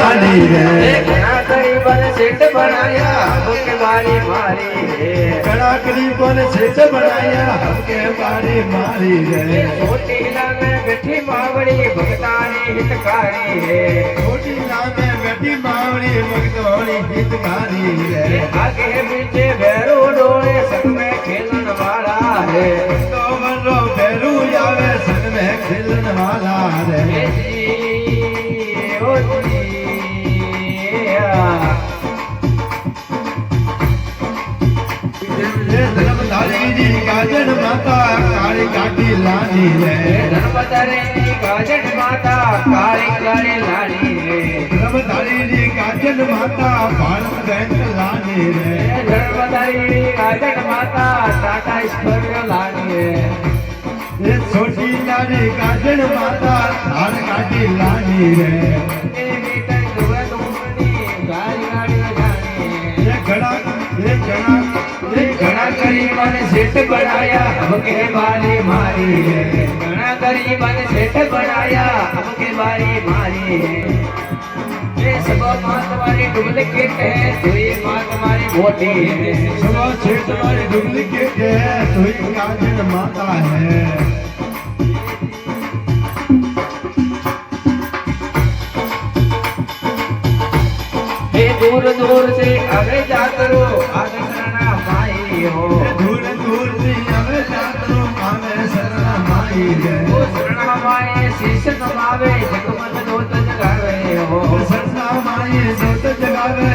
लानी रे घना गरीबन सेठ बनाया हमके मारी मारी रे घना गरीबन सेठ बनाया हमके मारी मारी रे छोटीला में बैठी मावड़ी भगतानी हितकारी है छोटीला में बैठी मावड़ी भगतानी हितकारी रे आगे पीछे भैरू डोले संग में खेलन वाला है तो मरो भैरू आवे संग में खेलन वाला रे ओ जी धर्मधारी जी गाजन माता काली काटी लानी रे धर्मधारी जी गाजन माता काली काली लानी रे धर्मधारी जी गाजन माता भारत बैंक लानी रे धर्मधारी जी गाजन माता टाटा स्कॉर्पियो लानी रे ये छोटी लानी गाजन माता धान काटी लानी रे ये बेटा दुआ दुमनी गाड़ी गाड़ी जानी ये घड़ा घना गरीबन सेठ बनाया हमके बारी मारी है घना गरीबन सेठ बनाया हमके बारी मारी है ये सब माँ तुम्हारी डुप्लीकेट है तो ये माँ तुम्हारी मोटी है सब सेठ तुम्हारी डुप्लीकेट है तो ये गाजन माता है ये दूर दूर से अबे जातरो आगे शरणा माई हो दूर दूर से हमें जातरो हमें शरणा माई है वो शरणा माई शीश नमावे जगमग जोत जगावे हो शरणा माई जोत जगावे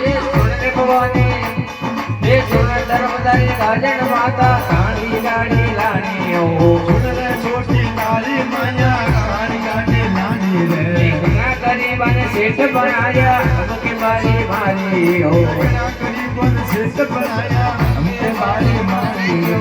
ये सुन भवानी ये सुन धर्मधारी गाजन माता काली गाड़ी लानी हो सुन रे छोटी काली माया काली गाड़ी लानी रे घना गरीबन सेठ बनाया हमके बारी मारी हो घना गरीबन सेठ बनाया हमके बारी मारी हो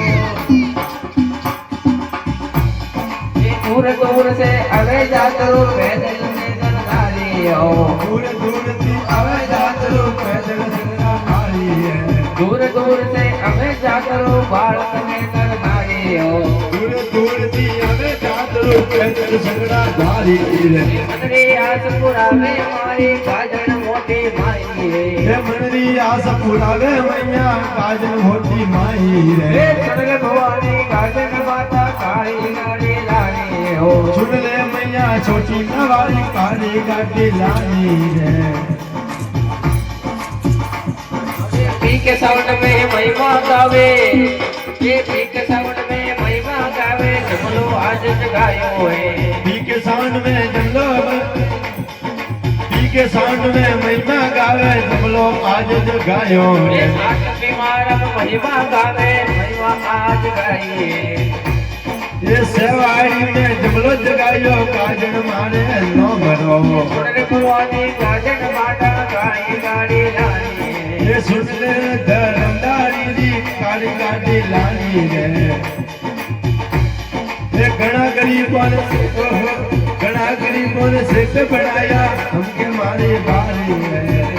ये दूर दूर से अवे जातरो पैदल पैदल गाड़ी हो दूर दूर से आवे जातरो पैदल चलना मारी है दूर दूर से अवे जातरो बालक में कर गाड़ी हो दूर दूर से आवे जातरो पैदल चलना मारी है मनरी आस पुरावे हमारी गाजन मोटी माई है हे मनरी आस पुरावे मैया गाजन मोटी माई हे रे सुन भवानी गाजन माता काली गाड़ी लानी हो सुन ले मैया छोटी नवारी काली गाड़ी लानी रे पी के साउंड में महिमा गावे ये पी के साउंड में महिमा गावे जमलो आज जगायो है पी के साउंड में जमलो पी के साउंड में महिमा गावे जमलो आज जगायो ये सात बीमार महिमा गावे महिमा आज गाइए ये सेवाड़ी में जमलो जगायो गाजन मारे नो मरो सुन भवानी गाजन माता काली गाड़ी लानी ये सुन ले धर्मदारी जी काली गाड़ी लानी रे ये घना गरीबों ने सेठ बनाया हमके मारी बारी है